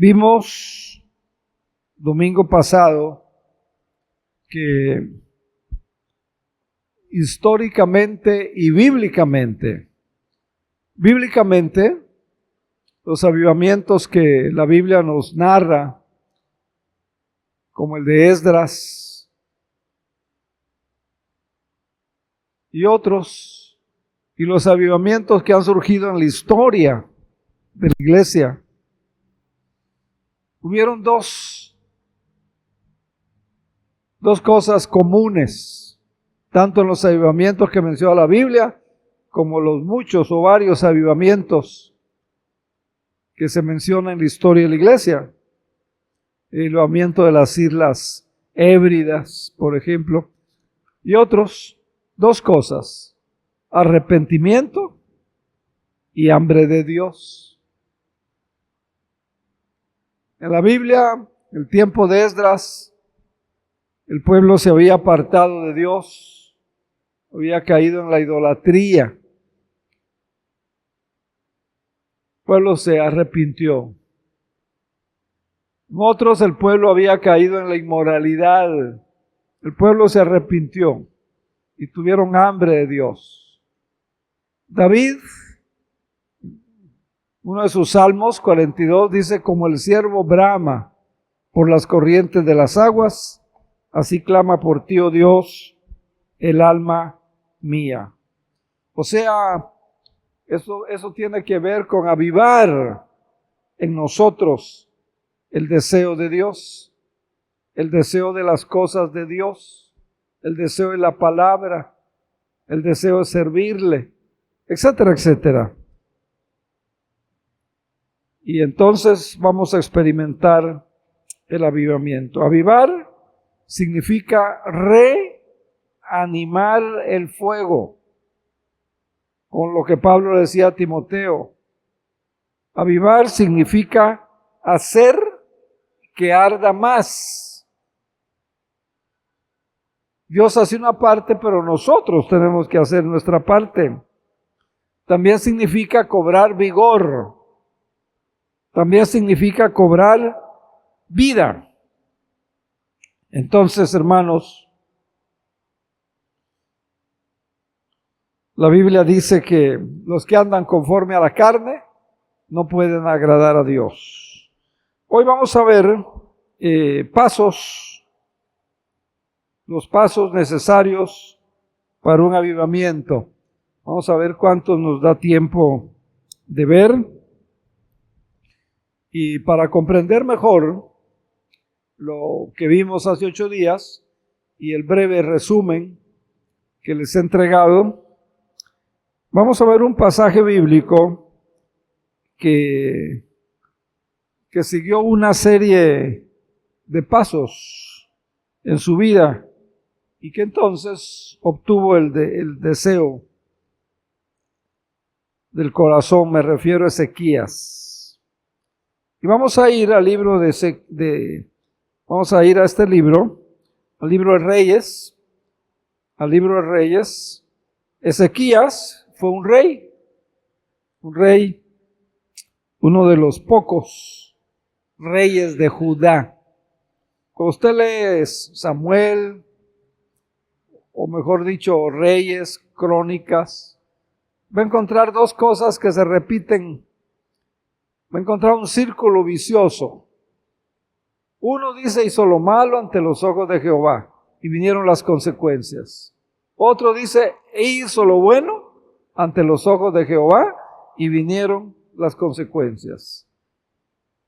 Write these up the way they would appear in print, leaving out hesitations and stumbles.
Vimos domingo pasado que históricamente y bíblicamente, los avivamientos que la Biblia nos narra, como el de Esdras y otros, y los avivamientos que han surgido en la historia de la iglesia, hubieron dos cosas comunes, tanto en los avivamientos que menciona la Biblia, como los muchos o varios avivamientos que se mencionan en la historia de la iglesia. El avivamiento de las Islas Hébridas, por ejemplo, y otros, dos cosas: arrepentimiento y hambre de Dios. En la Biblia, el tiempo de Esdras, el pueblo se había apartado de Dios, había caído en la idolatría. El pueblo se arrepintió. En otros, el pueblo había caído en la inmoralidad. El pueblo se arrepintió y tuvieron hambre de Dios. David, uno de sus salmos, 42, dice: como el ciervo brama por las corrientes de las aguas, así clama por ti, oh Dios, el alma mía. O sea, eso tiene que ver con avivar en nosotros el deseo de Dios, el deseo de las cosas de Dios, el deseo de la palabra, el deseo de servirle, etcétera, etcétera. Y entonces vamos a experimentar el avivamiento. Avivar significa reanimar el fuego, con lo que Pablo decía a Timoteo. Avivar significa hacer que arda más. Dios hace una parte, pero nosotros tenemos que hacer nuestra parte. También significa cobrar vigor. También significa cobrar vida. Entonces, hermanos, la Biblia dice que los que andan conforme a la carne no pueden agradar a Dios. Hoy vamos a ver los pasos necesarios para un avivamiento. Vamos a ver cuántos nos da tiempo de ver. Y para comprender mejor lo que vimos hace 8 días y el breve resumen que les he entregado, vamos a ver un pasaje bíblico que siguió una serie de pasos en su vida y que entonces obtuvo el deseo del corazón. Me refiero a Ezequías. Y vamos a ir al libro vamos a ir a este libro, al libro de Reyes, Ezequías fue un rey, uno de los pocos reyes de Judá. Cuando usted lee Samuel, o mejor dicho, Reyes, Crónicas, va a encontrar dos cosas que se repiten. Va a encontrar un círculo vicioso. Uno dice: hizo lo malo ante los ojos de Jehová, y vinieron las consecuencias. Otro dice: hizo lo bueno ante los ojos de Jehová, y vinieron las consecuencias.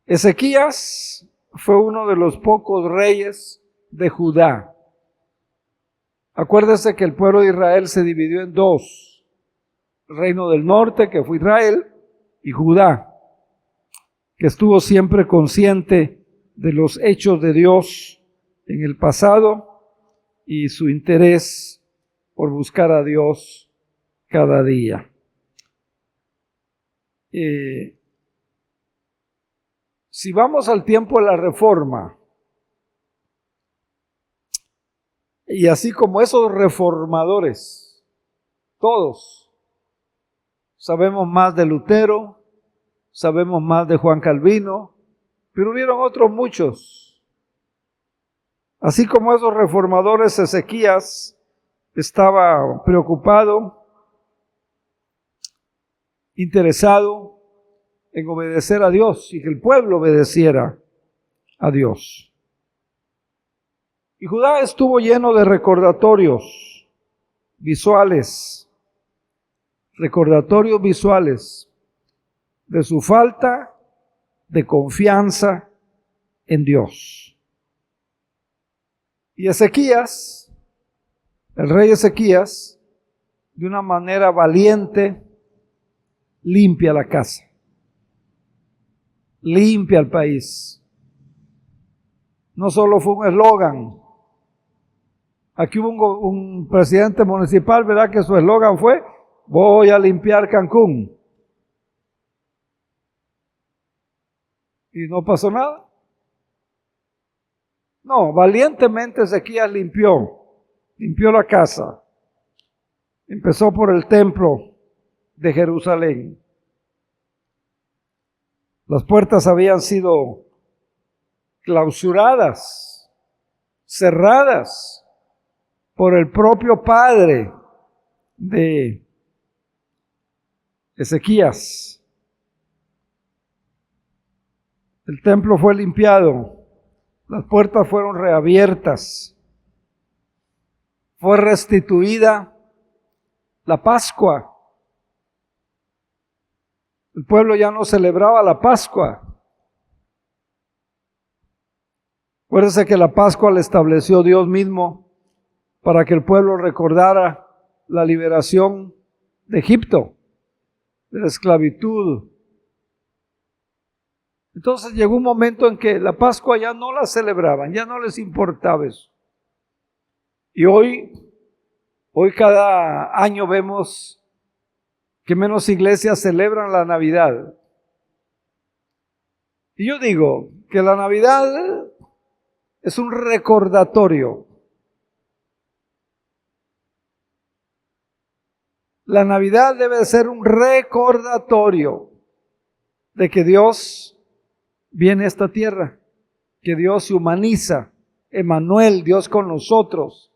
Ezequías fue uno de los pocos reyes de Judá. Acuérdese que el pueblo de Israel se dividió en dos: el reino del norte, que fue Israel, y Judá, que estuvo siempre consciente de los hechos de Dios en el pasado y su interés por buscar a Dios cada día. Si vamos al tiempo de la Reforma, y así como esos reformadores, todos sabemos más de Lutero, sabemos más de Juan Calvino, pero hubieron otros muchos. Así como esos reformadores, Ezequías estaba preocupado, interesado en obedecer a Dios y que el pueblo obedeciera a Dios. Y Judá estuvo lleno de recordatorios visuales de su falta de confianza en Dios. Y Ezequías, el rey Ezequías, de una manera valiente, limpia la casa, limpia el país. No solo fue un eslogan. Aquí hubo un presidente municipal, ¿verdad? Que su eslogan fue: voy a limpiar Cancún. Y no pasó nada. No, valientemente Ezequías limpió la casa. Empezó por el templo de Jerusalén. Las puertas habían sido clausuradas, cerradas por el propio padre de Ezequías. El templo fue limpiado, las puertas fueron reabiertas, fue restituida la Pascua. El pueblo ya no celebraba la Pascua. Acuérdense que la Pascua la estableció Dios mismo para que el pueblo recordara la liberación de Egipto, de la esclavitud. Entonces llegó un momento en que la Pascua ya no la celebraban, ya no les importaba eso. Y hoy cada año vemos que menos iglesias celebran la Navidad. Y yo digo que la Navidad es un recordatorio. La Navidad debe ser un recordatorio de que Dios viene a esta tierra, que Dios se humaniza, Emmanuel, Dios con nosotros.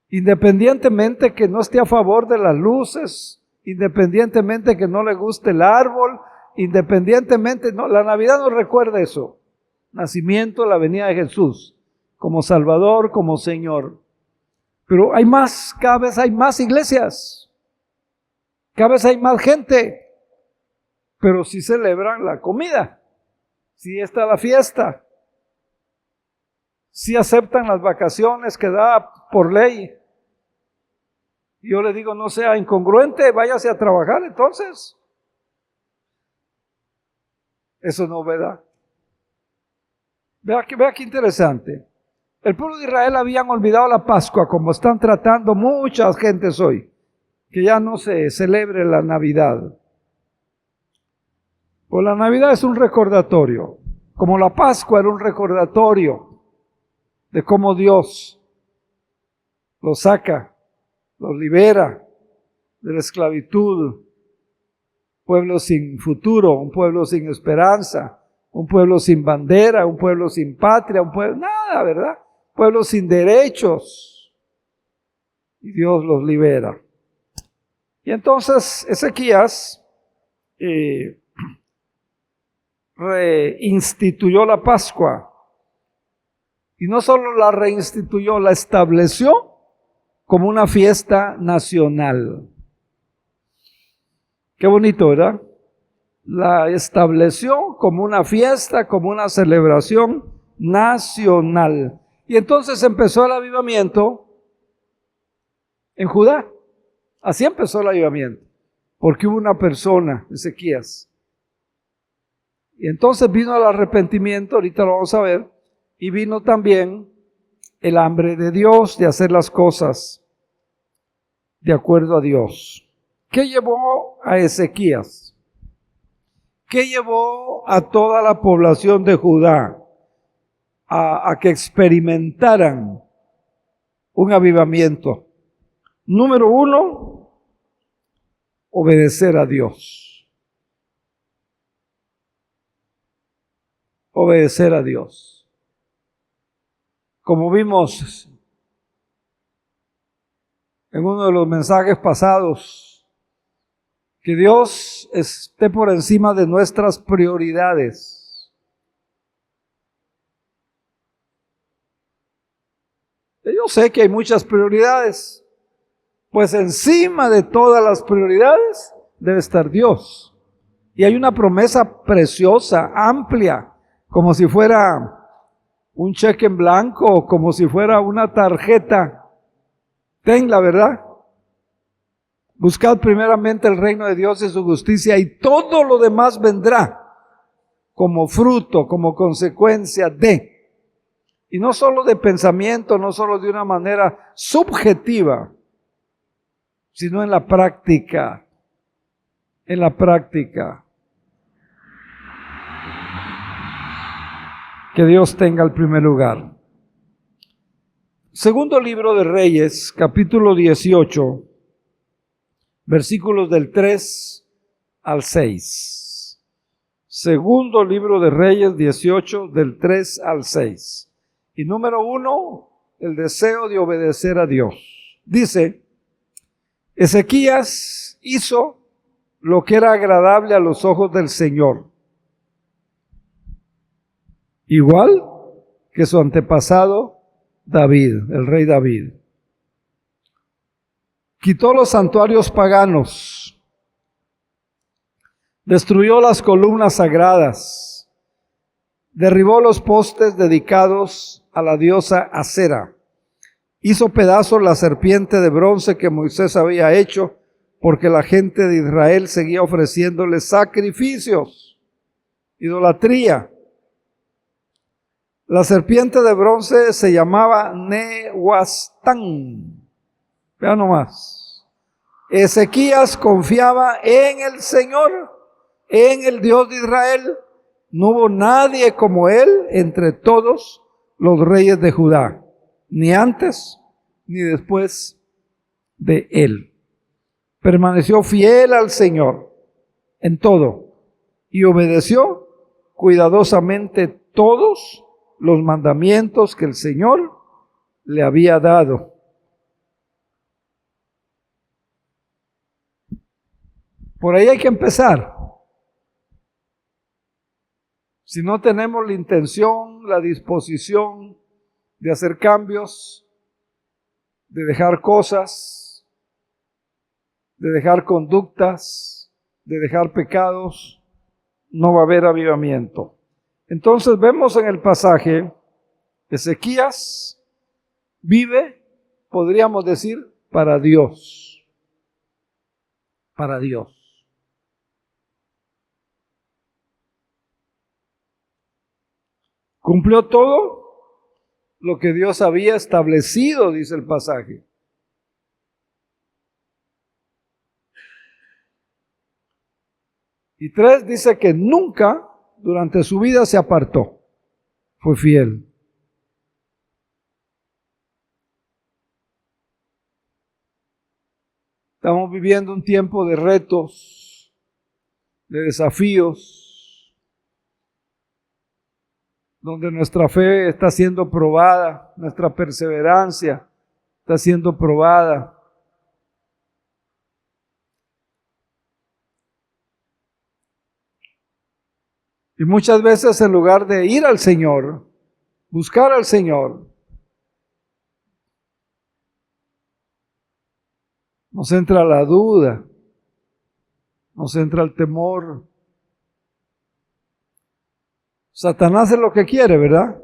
Independientemente que no esté a favor de las luces, independientemente que no le guste el árbol, independientemente, no, la Navidad nos recuerda eso. Nacimiento, la venida de Jesús, como Salvador, como Señor. Pero hay más, cada vez hay más iglesias, cada vez hay más gente, pero sí celebran la comida, sí está la fiesta, sí aceptan las vacaciones que da por ley. Yo le digo, no sea incongruente, váyase a trabajar entonces. Eso no, ¿verdad? Vea qué interesante. El pueblo de Israel habían olvidado la Pascua, como están tratando muchas gentes hoy, que ya no se celebre la Navidad. Pues la Navidad es un recordatorio, como la Pascua era un recordatorio de cómo Dios los saca, los libera de la esclavitud. Pueblo sin futuro, un pueblo sin esperanza, un pueblo sin bandera, un pueblo sin patria, un pueblo, nada, ¿verdad? Pueblo sin derechos. Y Dios los libera. Y entonces Ezequías reinstituyó la Pascua. Y no solo la reinstituyó, la estableció como una fiesta nacional. Qué bonito, ¿verdad? La estableció como una fiesta, como una celebración nacional. Y entonces empezó el avivamiento en Judá. Así empezó el avivamiento, porque hubo una persona, Ezequías. Y entonces vino el arrepentimiento, ahorita lo vamos a ver, y vino también el hambre de Dios de hacer las cosas de acuerdo a Dios. ¿Qué llevó a Ezequías? ¿Qué llevó a toda la población de Judá a que experimentaran un avivamiento? Número uno, obedecer a Dios. obedecer a Dios. Como vimos en uno de los mensajes pasados, que Dios esté por encima de nuestras prioridades. Yo sé que hay muchas prioridades, pues encima de todas las prioridades debe estar Dios. Y hay una promesa preciosa, amplia, como si fuera un cheque en blanco, como si fuera una tarjeta. Ten la verdad. Buscad primeramente el reino de Dios y su justicia, y todo lo demás vendrá como fruto, como consecuencia de. Y no solo de pensamiento, no solo de una manera subjetiva, sino en la práctica. En la práctica. Que Dios tenga el primer lugar. Segundo libro de Reyes, capítulo 18, versículos del 3 al 6. Segundo libro de Reyes 18, del 3 al 6. Y número 1, el deseo de obedecer a Dios. Dice, Ezequías hizo lo que era agradable a los ojos del Señor, igual que su antepasado David, el rey David. Quitó los santuarios paganos, destruyó las columnas sagradas, derribó los postes dedicados a la diosa Acera, hizo pedazos la serpiente de bronce que Moisés había hecho, porque la gente de Israel seguía ofreciéndole sacrificios, idolatría. La serpiente de bronce se llamaba Nehuastán. Vean nomás. Ezequías confiaba en el Señor, en el Dios de Israel. No hubo nadie como él entre todos los reyes de Judá, ni antes ni después de él. Permaneció fiel al Señor en todo y obedeció cuidadosamente todos los mandamientos que el Señor le había dado. Por ahí hay que empezar. Si no tenemos la intención, la disposición de hacer cambios, de dejar cosas, de dejar conductas, de dejar pecados, no va a haber avivamiento. Entonces vemos en el pasaje, Ezequías vive, podríamos decir, para Dios. Para Dios. Cumplió todo lo que Dios había establecido, dice el pasaje. Y 3 dice que nunca durante su vida se apartó, fue fiel. Estamos viviendo un tiempo de retos, de desafíos, donde nuestra fe está siendo probada, nuestra perseverancia está siendo probada. Y muchas veces en lugar de ir al Señor, buscar al Señor, nos entra la duda, nos entra el temor. Satanás es lo que quiere, ¿verdad?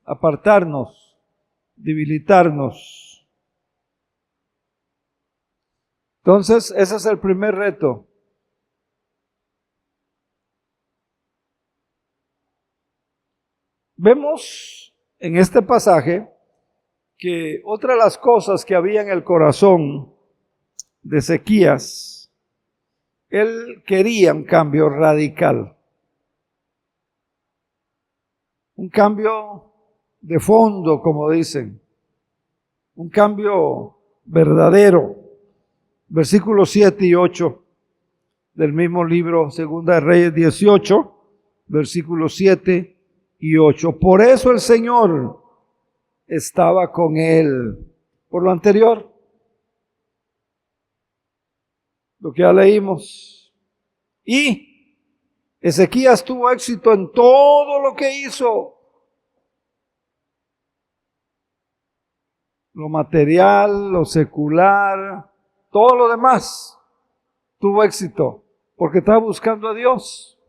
Apartarnos, debilitarnos. Entonces, ese es el primer reto. Vemos en este pasaje que otra de las cosas que había en el corazón de Ezequías, él quería un cambio radical, un cambio de fondo, como dicen, un cambio verdadero. Versículos 7 y 8 del mismo libro, Segunda de Reyes 18, versículos 7 y 8. Por eso el Señor estaba con él. Por lo anterior, lo que ya leímos. Y Ezequías tuvo éxito en todo lo que hizo. Lo material, lo secular, todo lo demás tuvo éxito porque estaba buscando a Dios.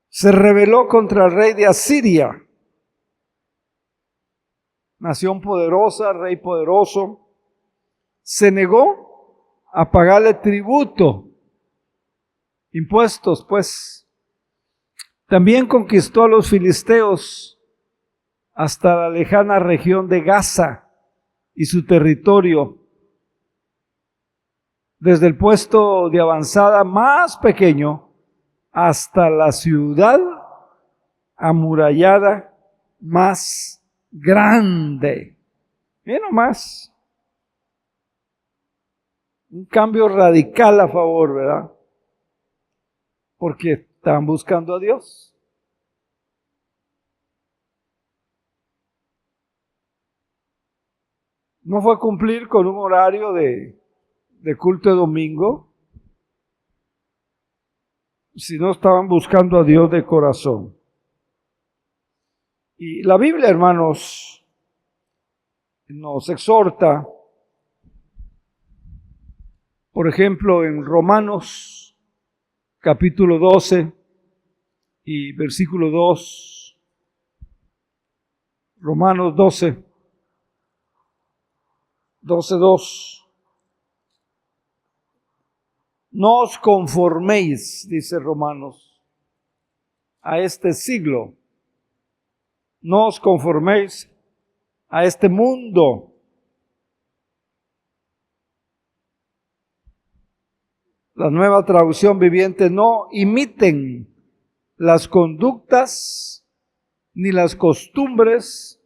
Se rebeló contra el rey de Asiria, nación poderosa, rey poderoso. Se negó a pagarle tributo, impuestos, pues. También conquistó a los filisteos hasta la lejana región de Gaza y su territorio, desde el puesto de avanzada más pequeño hasta la ciudad amurallada más grande. Miren nomás, un cambio radical a favor, ¿verdad? Porque estaban buscando a Dios. No fue a cumplir con un horario de culto de domingo, sino estaban buscando a Dios de corazón. Y la Biblia, hermanos, nos exhorta, por ejemplo, en Romanos capítulo 12 y versículo 2, Romanos 12, 2. No os conforméis, dice Romanos, a este siglo. No os conforméis a este mundo. La Nueva Traducción Viviente: no imiten las conductas ni las costumbres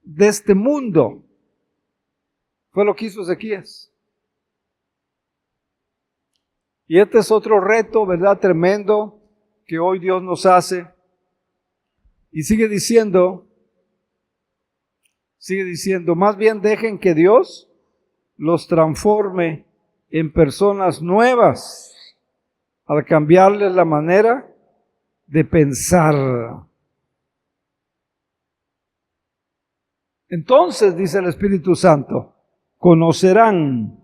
de este mundo. Fue lo que hizo Ezequías. Y este es otro reto, ¿verdad? Tremendo que hoy Dios nos hace. Y sigue diciendo, más bien dejen que Dios los transforme en personas nuevas al cambiarles la manera de pensar. Entonces, dice el Espíritu Santo, conocerán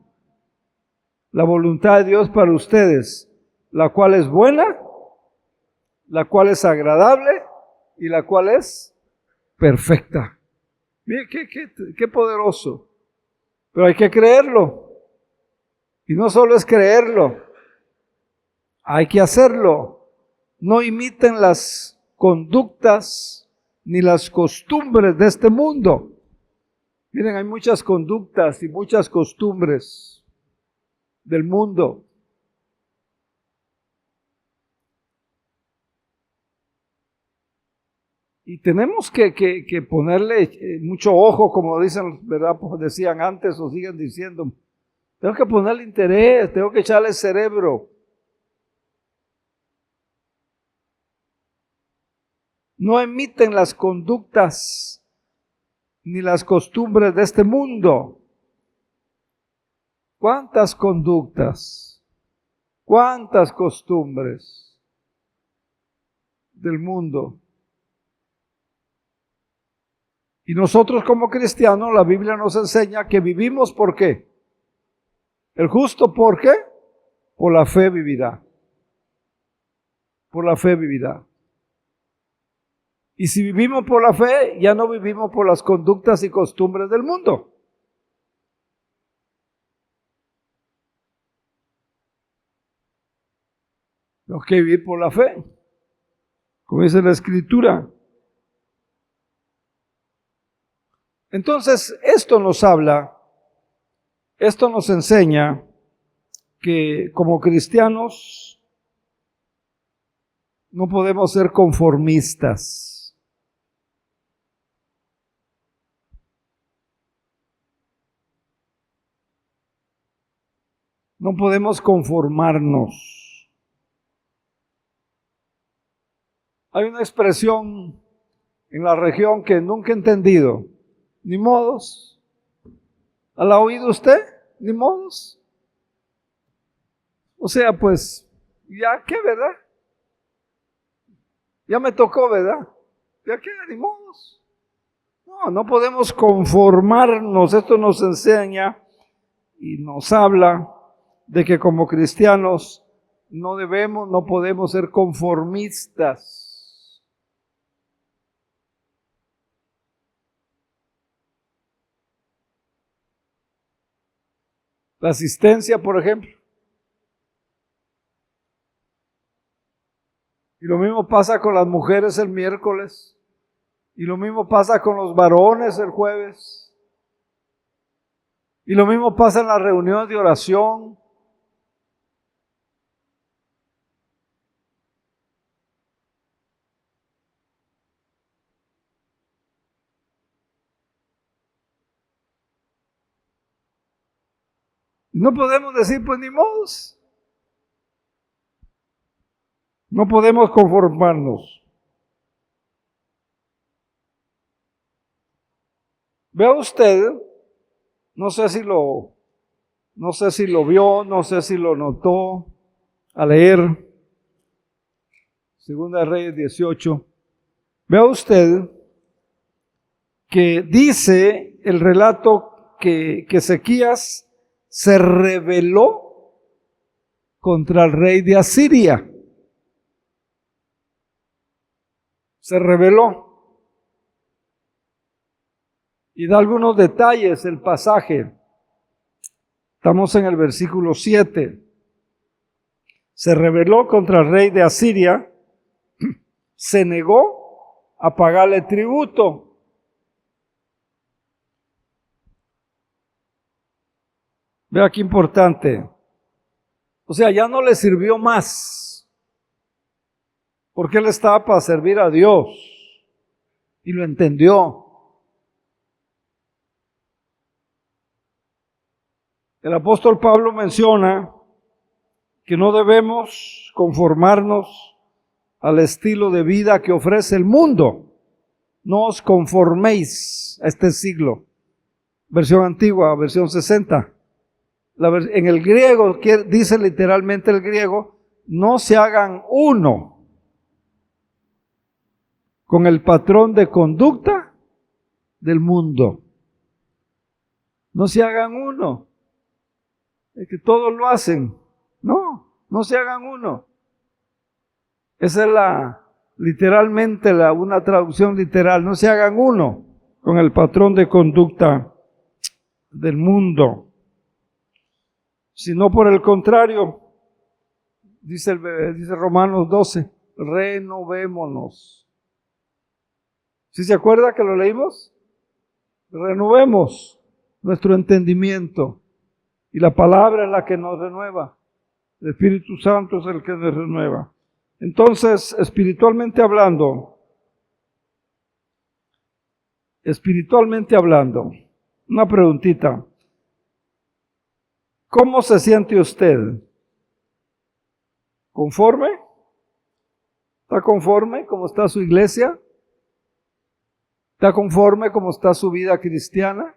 la voluntad de Dios para ustedes, la cual es buena, la cual es agradable y la cual es perfecta. Mire, qué poderoso. Pero hay que creerlo. Y no solo es creerlo, hay que hacerlo. No imiten las conductas ni las costumbres de este mundo. Miren, hay muchas conductas y muchas costumbres del mundo. Y tenemos que ponerle mucho ojo, como dicen, ¿verdad? Pues decían antes o siguen diciendo. Tengo que ponerle interés, tengo que echarle cerebro. No imiten las conductas ni las costumbres de este mundo. ¿Cuántas conductas? ¿Cuántas costumbres del mundo? Y nosotros como cristianos, la Biblia nos enseña que vivimos ¿por qué? El justo, ¿por qué? Por la fe vivirá. Por la fe vivirá. Y si vivimos por la fe, ya no vivimos por las conductas y costumbres del mundo. Tenemos que vivir por la fe, como dice la Escritura. Entonces, esto nos enseña que como cristianos no podemos ser conformistas. No podemos conformarnos. Hay una expresión en la región que nunca he entendido. Ni modos. ¿La ha oído usted? Ni modos. O sea, pues, ya qué, ¿verdad? Ya me tocó, ¿verdad? Ya qué, ni modos. No, no podemos conformarnos. Esto nos enseña y nos habla de que como cristianos no podemos ser conformistas. La asistencia, por ejemplo. Y lo mismo pasa con las mujeres el miércoles. Y lo mismo pasa con los varones el jueves. Y lo mismo pasa en las reuniones de oración. No podemos decir, pues ni modos. No podemos conformarnos. Vea usted, no sé si lo vio, no sé si lo notó al leer Segunda de Reyes 18. Vea usted que dice el relato que Ezequías se rebeló contra el rey de Asiria. Se rebeló. Y da algunos detalles el pasaje. Estamos en el versículo 7. Se rebeló contra el rey de Asiria, se negó a pagarle tributo. Vea qué importante. O sea, ya no le sirvió más, porque él estaba para servir a Dios y lo entendió. El apóstol Pablo menciona que no debemos conformarnos al estilo de vida que ofrece el mundo. No os conforméis a este siglo. Versión antigua, versión 60. En el griego, dice literalmente el griego, no se hagan uno con el patrón de conducta del mundo. No se hagan uno. Es que todos lo hacen. No se hagan uno. Esa es literalmente una traducción literal. No se hagan uno con el patrón de conducta del mundo. Sino por el contrario, dice Romanos 12, renovémonos. ¿Sí se acuerda que lo leímos? Renovemos nuestro entendimiento. Y la palabra es la que nos renueva. El Espíritu Santo es el que nos renueva. Entonces, espiritualmente hablando, una preguntita. ¿Cómo se siente usted? ¿Conforme? ¿Está conforme cómo está su iglesia? ¿Está conforme cómo está su vida cristiana?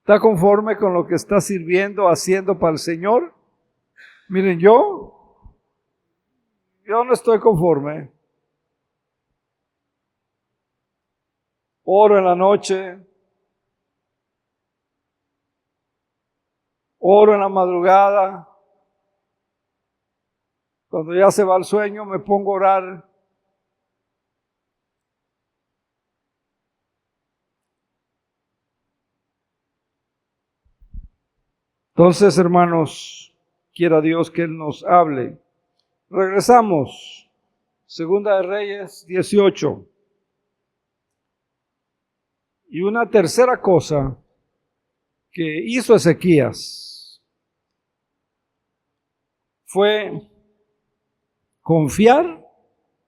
¿Está conforme con lo que está sirviendo, haciendo para el Señor? Miren, yo no estoy conforme. Oro en la noche, oro en la madrugada. Cuando ya se va el sueño, me pongo a orar. Entonces, hermanos, quiera Dios que Él nos hable. Regresamos. Segunda de Reyes 18. Y una tercera cosa que hizo Ezequías fue confiar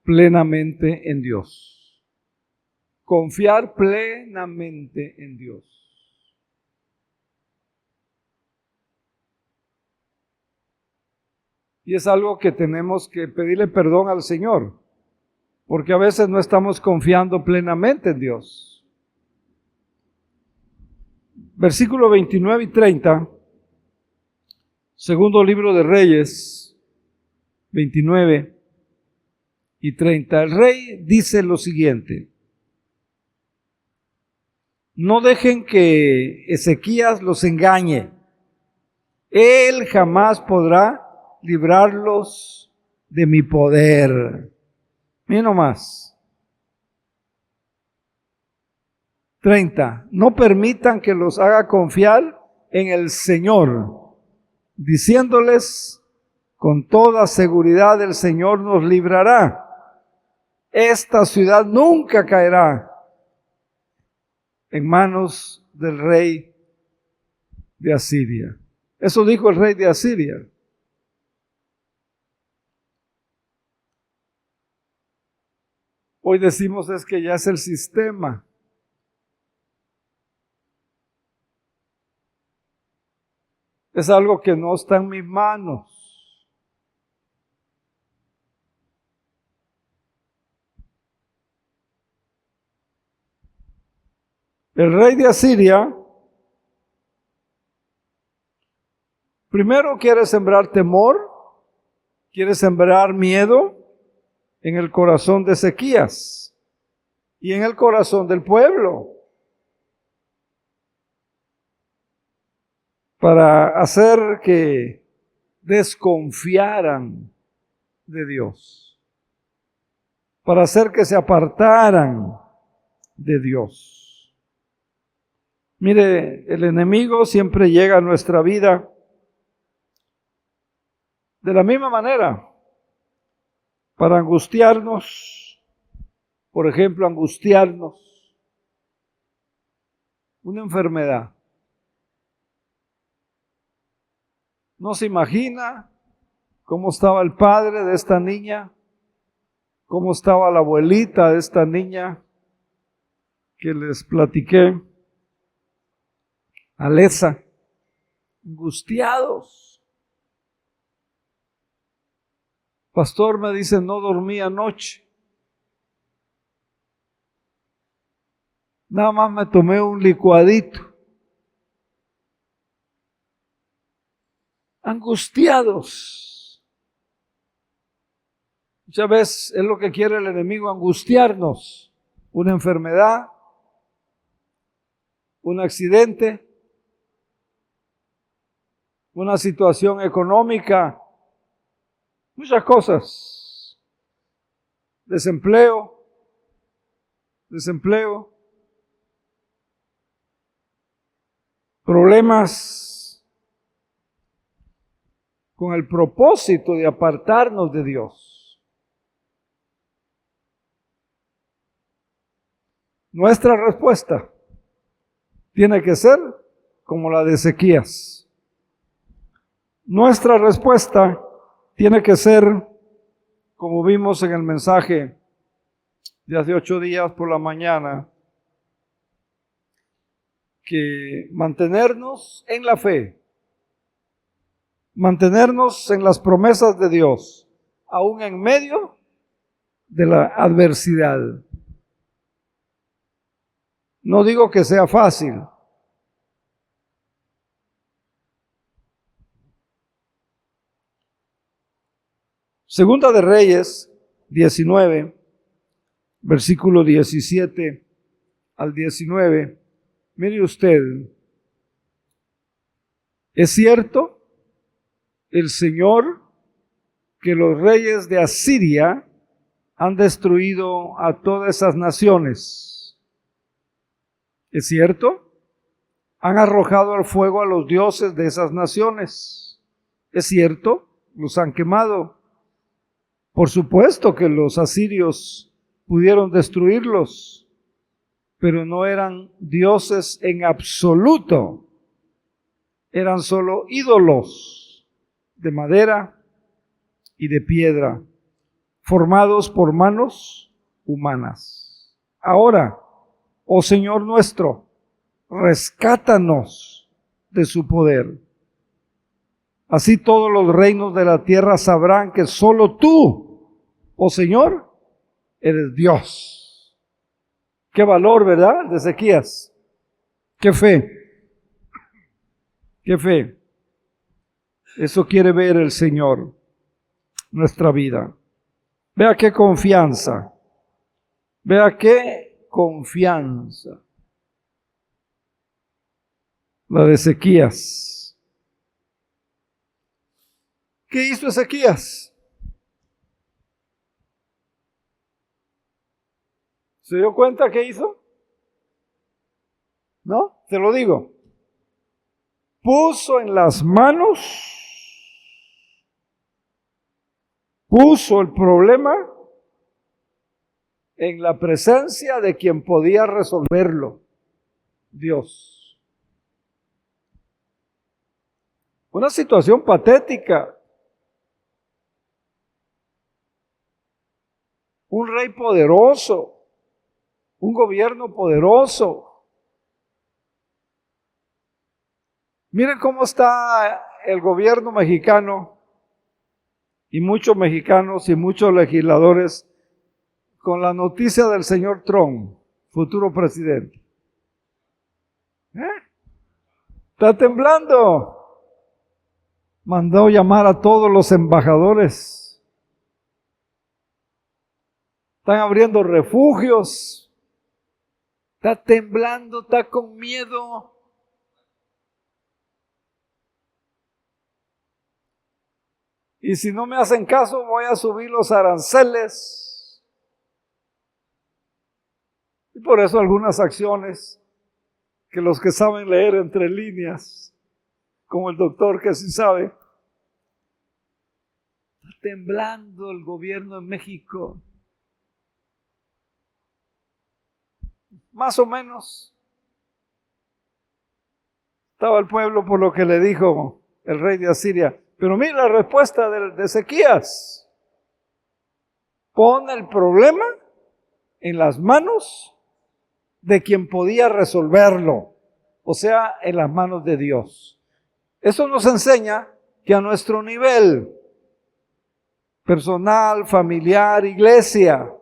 plenamente en Dios. Confiar plenamente en Dios. Y es algo que tenemos que pedirle perdón al Señor, porque a veces no estamos confiando plenamente en Dios. Versículo 29 y 30, segundo libro de Reyes, 29 y 30. El rey dice lo siguiente: no dejen que Ezequías los engañe. Él jamás podrá librarlos de mi poder. Miren nomás. 30. No permitan que los haga confiar en el Señor, diciéndoles: con toda seguridad el Señor nos librará. Esta ciudad nunca caerá en manos del rey de Asiria. Eso dijo el rey de Asiria. Hoy decimos es que ya es el sistema. Es algo que no está en mis manos. El rey de Asiria primero quiere sembrar temor, quiere sembrar miedo en el corazón de Ezequías y en el corazón del pueblo, para hacer que desconfiaran de Dios, para hacer que se apartaran de Dios. Mire, el enemigo siempre llega a nuestra vida de la misma manera, para angustiarnos. Por ejemplo, angustiarnos una enfermedad. No se imagina cómo estaba el padre de esta niña, cómo estaba la abuelita de esta niña que les platiqué, Alesa, angustiados. Pastor, me dice, no dormí anoche. Nada más me tomé un licuadito. Angustiados. Muchas veces es lo que quiere el enemigo, angustiarnos. Una enfermedad, un accidente, una situación económica, muchas cosas. Desempleo, problemas, con el propósito de apartarnos de Dios. Nuestra respuesta tiene que ser como la de Ezequías. Nuestra respuesta tiene que ser, como vimos en el mensaje de hace 8 días por la mañana, que mantenernos en la fe, mantenernos en las promesas de Dios, aún en medio de la adversidad. No digo que sea fácil. Segunda de Reyes 19, versículo 17 al 19. Mire usted, es cierto, el Señor, que los reyes de Asiria han destruido a todas esas naciones. Es cierto, han arrojado al fuego a los dioses de esas naciones. Es cierto, los han quemado. Por supuesto que los asirios pudieron destruirlos, pero no eran dioses en absoluto. Eran solo ídolos de madera y de piedra, formados por manos humanas. Ahora, oh Señor nuestro, rescátanos de su poder. Así todos los reinos de la tierra sabrán que solo tú, oh Señor, eres Dios. Qué valor, ¿verdad? De Ezequías. Qué fe. Qué fe. Eso quiere ver el Señor, nuestra vida. Vea qué confianza. Vea qué confianza. La de Ezequías. ¿Qué hizo Ezequías? ¿Se dio cuenta qué hizo? ¿No? Te lo digo. Puso en las manos, puso el problema en la presencia de quien podía resolverlo, Dios. Una situación patética. Un rey poderoso, un gobierno poderoso. Miren cómo está el gobierno mexicano y muchos mexicanos y muchos legisladores con la noticia del señor Trump, futuro presidente. Está temblando. Mandó llamar a todos los embajadores. Están abriendo refugios. Está temblando, está con miedo. Y si no me hacen caso, voy a subir los aranceles. Y por eso algunas acciones que los que saben leer entre líneas, como el doctor que sí sabe, está temblando el gobierno en México. Más o menos. Estaba el pueblo por lo que le dijo el rey de Asiria. Pero mira la respuesta de Ezequías. Pon el problema en las manos de quien podía resolverlo. O sea, en las manos de Dios. Eso nos enseña que a nuestro nivel personal, familiar, iglesia,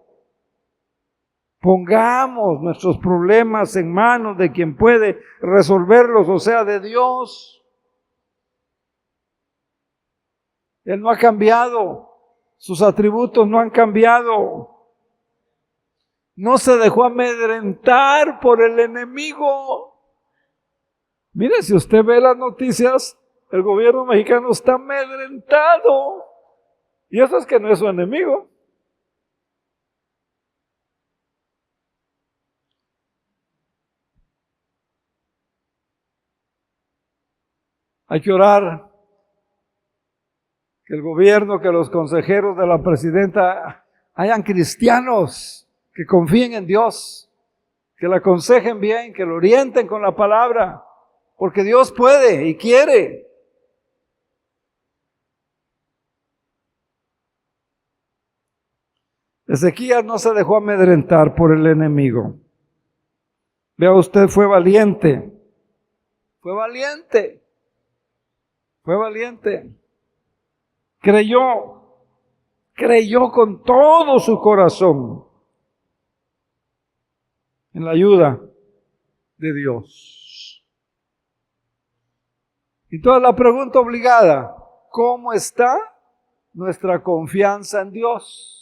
pongamos nuestros problemas en manos de quien puede resolverlos, o sea, de Dios. Él no ha cambiado, sus atributos no han cambiado. No se dejó amedrentar por el enemigo. Mire, si usted ve las noticias, el gobierno mexicano está amedrentado. Y eso es que no es su enemigo. Hay que orar que el gobierno, que los consejeros de la presidenta hayan cristianos que confíen en Dios, que le aconsejen bien, que lo orienten con la palabra, porque Dios puede y quiere. Ezequías no se dejó amedrentar por el enemigo. Vea usted, fue valiente. Fue valiente. Fue valiente. Creyó con todo su corazón en la ayuda de Dios. Y toda la pregunta obligada, ¿cómo está nuestra confianza en Dios?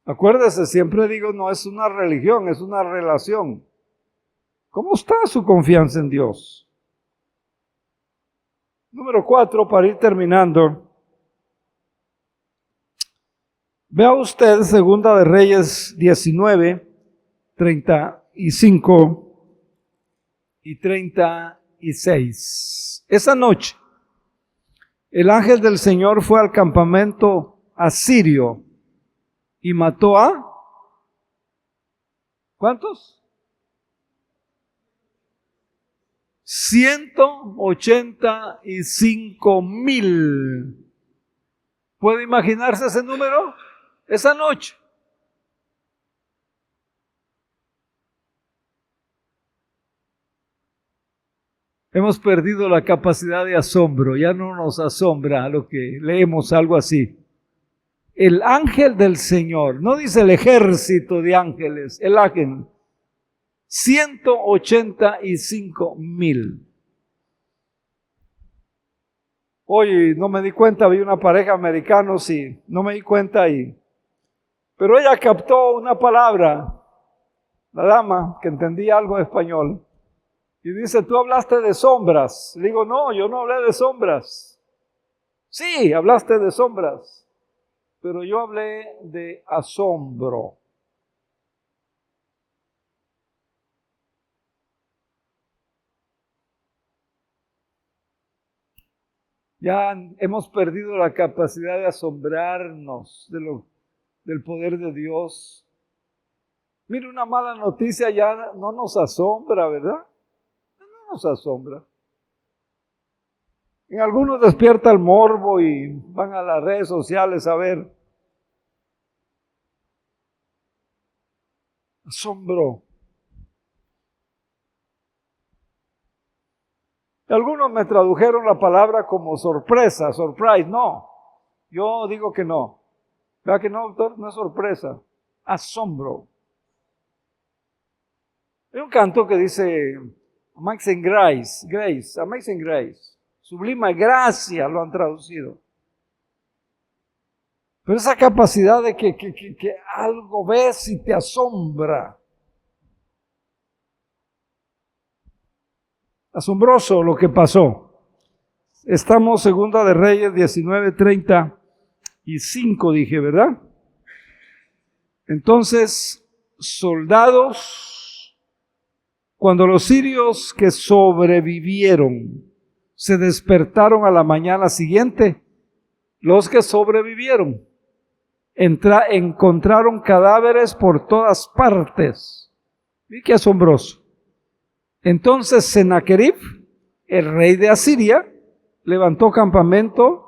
Acuérdese, siempre digo, no es una religión, es una relación. ¿Cómo está su confianza en Dios? Número 4, para ir terminando. Vea usted Segunda de Reyes 19, 35 y 36. Esa noche, el ángel del Señor fue al campamento asirio y mató a ¿cuántos? 185,000. ¿Puede imaginarse ese número? Esa noche. Hemos perdido la capacidad de asombro, ya no nos asombra lo que leemos, algo así. El ángel del Señor, no dice el ejército de ángeles, el ángel, 185,000. Hoy no me di cuenta, vi una pareja americanos y no me di cuenta pero ella captó una palabra, la dama, que entendía algo de español, y dice, tú hablaste de sombras. Le digo, no, yo no hablé de sombras. Sí, hablaste de sombras, pero yo hablé de asombro. Ya hemos perdido la capacidad de asombrarnos del poder de Dios. Mire, una mala noticia ya no nos asombra, ¿verdad? No nos asombra. En algunos despierta el morbo y van a las redes sociales a ver. Asombro. Algunos me tradujeron la palabra como sorpresa, surprise. No, yo digo que no. ¿Verdad que no, doctor? No es sorpresa. Asombro. Hay un canto que dice Amazing Grace, Amazing Grace. Sublime gracia lo han traducido. Pero esa capacidad de que algo ves y te asombra. Asombroso lo que pasó. Estamos Segunda de Reyes 19:35, dije, ¿verdad? Entonces, soldados, cuando los sirios que sobrevivieron se despertaron a la mañana siguiente, los que sobrevivieron encontraron cadáveres por todas partes. Y qué asombroso. Entonces Sennacherib, el rey de Asiria, levantó campamento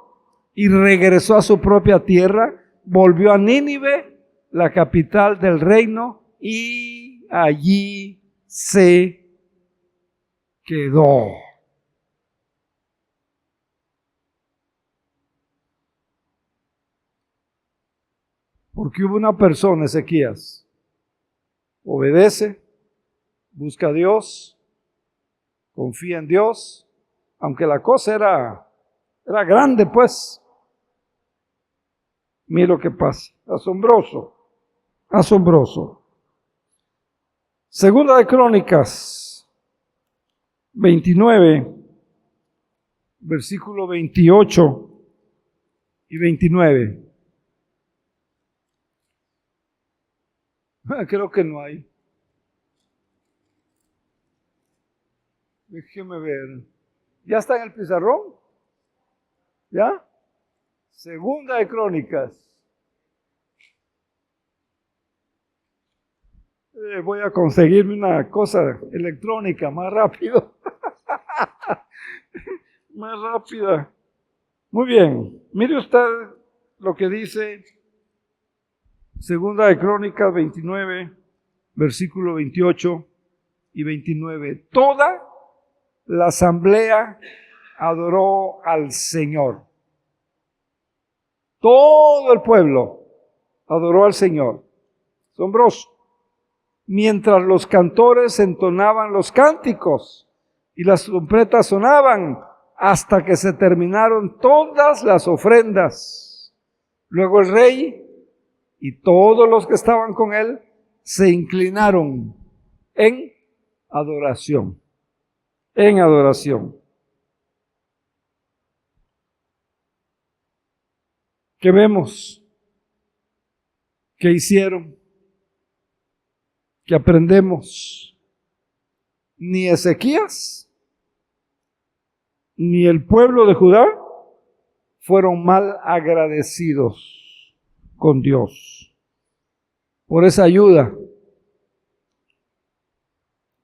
y regresó a su propia tierra, volvió a Nínive, la capital del reino, y allí se quedó. Porque hubo una persona, Ezequías, obedece, busca a Dios, confía en Dios, aunque la cosa era grande, pues. Mira lo que pasa, asombroso, asombroso. Segunda de Crónicas 29, versículo 28 y 29. Creo que no hay. Déjeme ver. ¿Ya está en el pizarrón? ¿Ya? Segunda de Crónicas. Voy a conseguirme una cosa electrónica más rápido. Más rápida. Muy bien. Mire usted lo que dice Segunda de Crónicas 29, versículo 28 y 29. Toda la asamblea adoró al Señor. Todo el pueblo adoró al Señor. Asombroso. Mientras los cantores entonaban los cánticos y las trompetas sonaban hasta que se terminaron todas las ofrendas. Luego el rey y todos los que estaban con él se inclinaron en adoración. En adoración. ¿Qué vemos? ¿Qué hicieron? ¿Qué aprendemos? Ni Ezequías ni el pueblo de Judá fueron mal agradecidos con Dios por esa ayuda,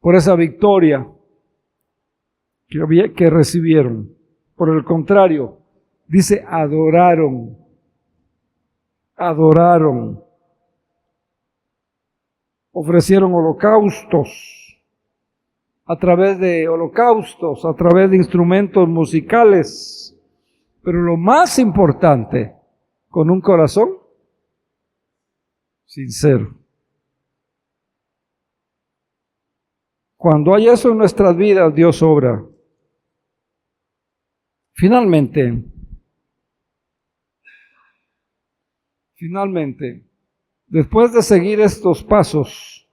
por esa victoria que recibieron. Por el contrario, dice adoraron, ofrecieron holocaustos, a través de holocaustos, a través de instrumentos musicales, pero lo más importante, con un corazón sincero. Cuando hay eso en nuestras vidas, Dios obra. Finalmente, después de seguir estos pasos,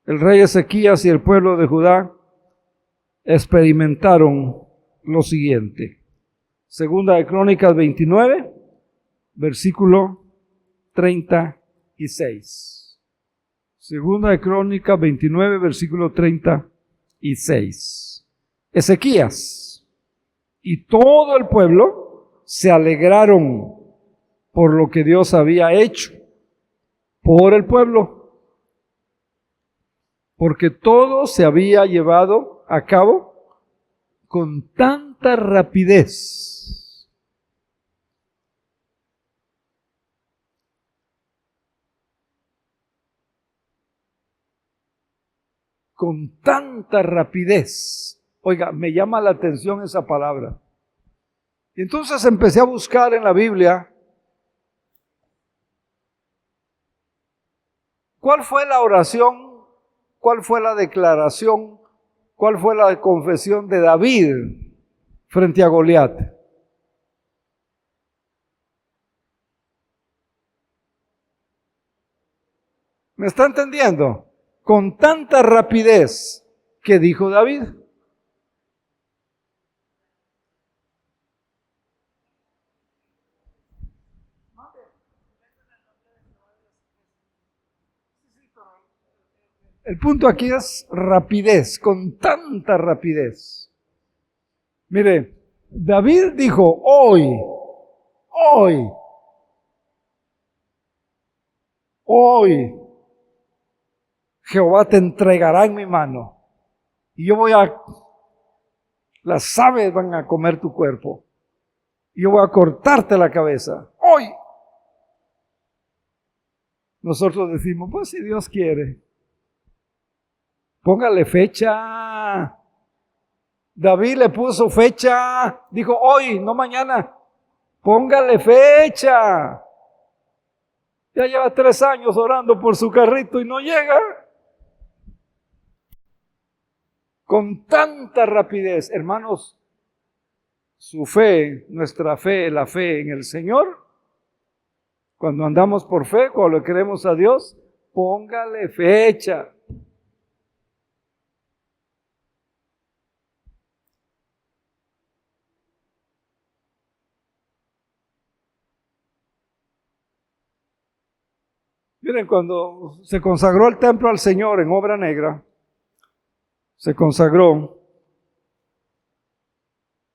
el rey Ezequías y el pueblo de Judá experimentaron lo siguiente. Segunda de Crónicas 29, versículo 36. Segunda de Crónicas 29, versículo 36. Ezequías y todo el pueblo se alegraron por lo que Dios había hecho por el pueblo, porque todo se había llevado a cabo con tanta rapidez. Con tanta rapidez. Oiga, me llama la atención esa palabra. Y entonces empecé a buscar en la Biblia cuál fue la oración, cuál fue la declaración, cuál fue la confesión de David frente a Goliat. ¿Me está entendiendo? Con tanta rapidez que dijo David. El punto aquí es rapidez, con tanta rapidez. Mire, David dijo, hoy, Jehová te entregará en mi mano. Y las aves van a comer tu cuerpo. Y yo voy a cortarte la cabeza. Hoy. Nosotros decimos, pues si Dios quiere. Póngale fecha. David le puso fecha. Dijo hoy, no mañana. Póngale fecha. Ya lleva 3 años orando por su carrito y no llega. Con tanta rapidez. Hermanos, su fe, nuestra fe, la fe en el Señor, cuando andamos por fe, cuando le creemos a Dios, póngale fecha. Miren, cuando se consagró el templo al Señor en obra negra, se consagró.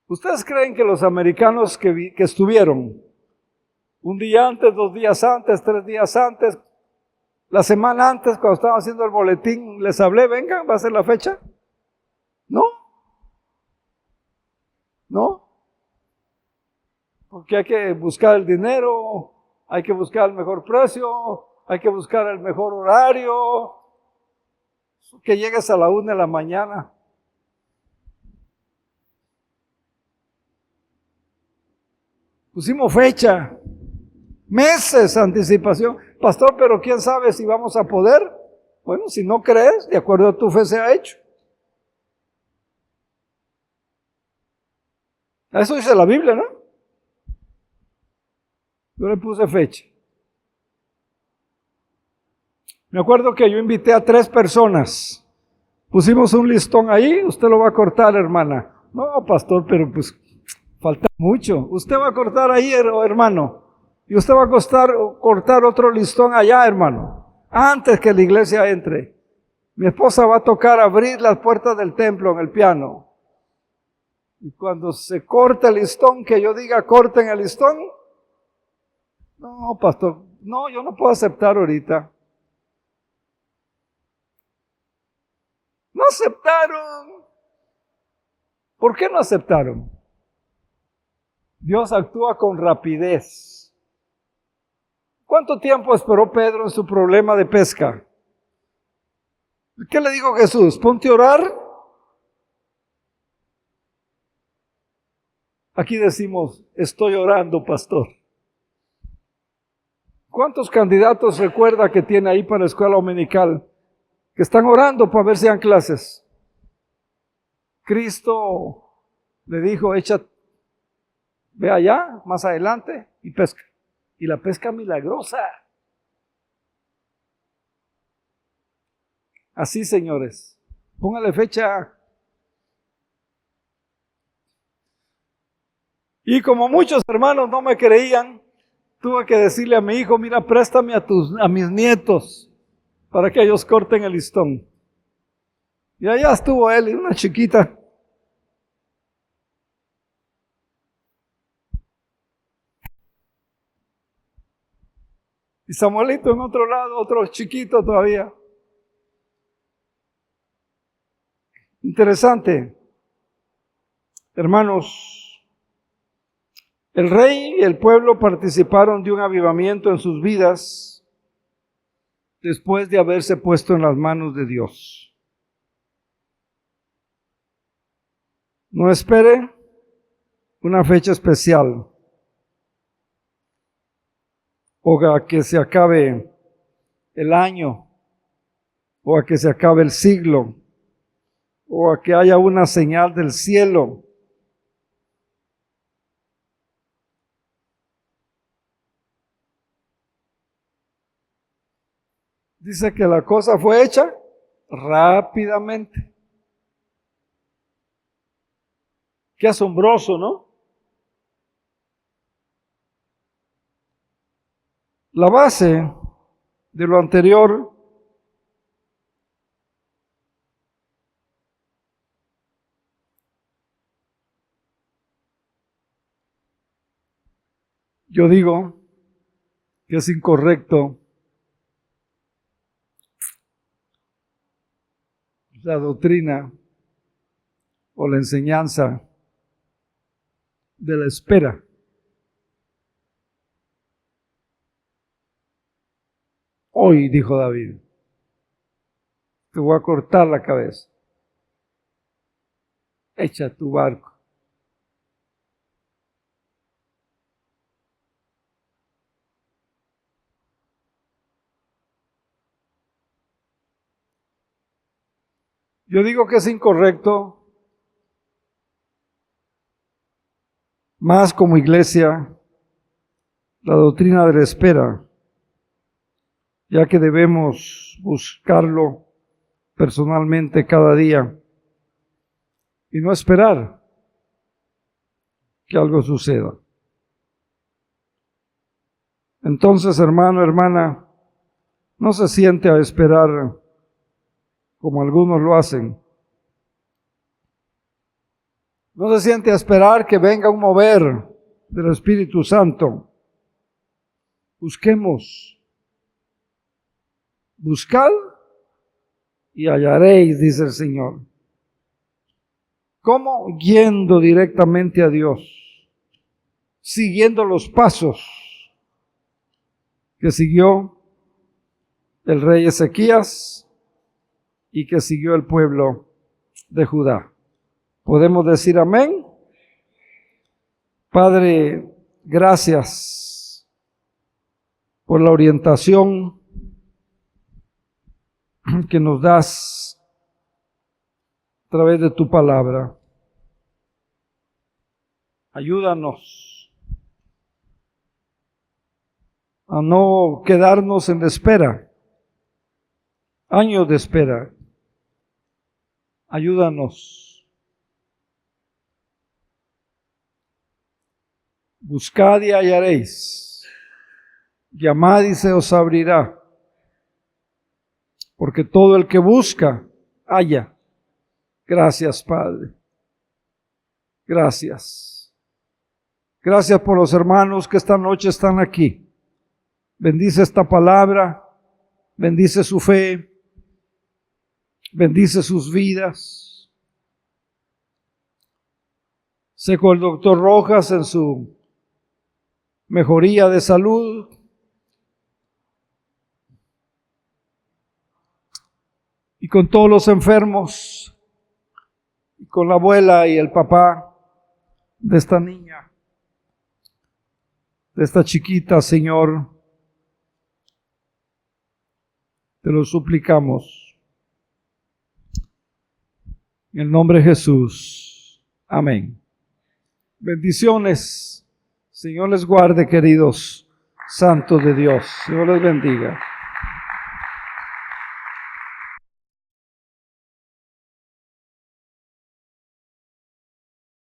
¿Ustedes creen que los americanos que estuvieron un día antes, 2 días antes, 3 días antes, la semana antes, cuando estaban haciendo el boletín, les hablé, vengan, va a ser la fecha? No, porque hay que buscar el dinero, hay que buscar el mejor precio, hay que buscar el mejor horario, que llegues a la 1 de la mañana. Pusimos fecha, meses anticipación. Pastor, pero quién sabe si vamos a poder. Bueno, si no crees, de acuerdo a tu fe se ha hecho. Eso dice la Biblia, ¿no? Yo le puse fecha. Me acuerdo que yo invité a 3 personas. Pusimos un listón ahí, usted lo va a cortar, hermana. No, pastor, pero pues falta mucho. Usted va a cortar ahí, hermano. Y usted va a cortar otro listón allá, hermano. Antes que la iglesia entre. Mi esposa va a tocar abrir las puertas del templo en el piano. Y cuando se corta el listón, que yo diga corten el listón. No, pastor, no, yo no puedo aceptar ahorita. No aceptaron. ¿Por qué no aceptaron? Dios actúa con rapidez. ¿Cuánto tiempo esperó Pedro en su problema de pesca? ¿Qué le dijo Jesús? Ponte a orar Aquí decimos, estoy orando, pastor. ¿Cuántos candidatos recuerda que tiene ahí para la escuela dominical que están orando para ver si dan clases? Cristo le dijo, ve allá, más adelante, y pesca. Y la pesca milagrosa. Así, señores. Póngale fecha. Y como muchos hermanos no me creían, tuve que decirle a mi hijo, mira, préstame a mis nietos para que ellos corten el listón. Y allá estuvo él y una chiquita. Y Samuelito en otro lado, otro chiquito todavía. Interesante. Hermanos, el rey y el pueblo participaron de un avivamiento en sus vidas después de haberse puesto en las manos de Dios. No espere una fecha especial o a que se acabe el año o a que se acabe el siglo o a que haya una señal del cielo. Dice que la cosa fue hecha rápidamente. Qué asombroso, ¿no? La base de lo anterior yo digo que es incorrecto la doctrina o la enseñanza de la espera. Hoy, dijo David, te voy a cortar la cabeza. Echa tu barco. Yo digo que es incorrecto, más como iglesia, la doctrina de la espera, ya que debemos buscarlo personalmente cada día y no esperar que algo suceda. Entonces, hermano, hermana, no se siente a esperar como algunos lo hacen. No se siente a esperar que venga un mover del Espíritu Santo. Busquemos. Buscad y hallaréis, dice el Señor. ¿Cómo? Yendo directamente a Dios, siguiendo los pasos que siguió el rey Ezequías y que siguió el pueblo de Judá. ¿Podemos decir amén? Padre, gracias por la orientación que nos das a través de tu palabra. Ayúdanos a no quedarnos en la espera, años de espera. Ayúdanos. Buscad y hallaréis. Llamad y se os abrirá. Porque todo el que busca, halla. Gracias, Padre. Gracias. Gracias por los hermanos que esta noche están aquí. Bendice esta palabra. Bendice su fe. Bendice sus vidas. Sé con el doctor Rojas en su mejoría de salud. Y con todos los enfermos, y con la abuela y el papá, de esta niña, de esta chiquita, Señor. Te lo suplicamos. En el nombre de Jesús. Amén. Bendiciones. Señor les guarde, queridos santos de Dios. Señor les bendiga.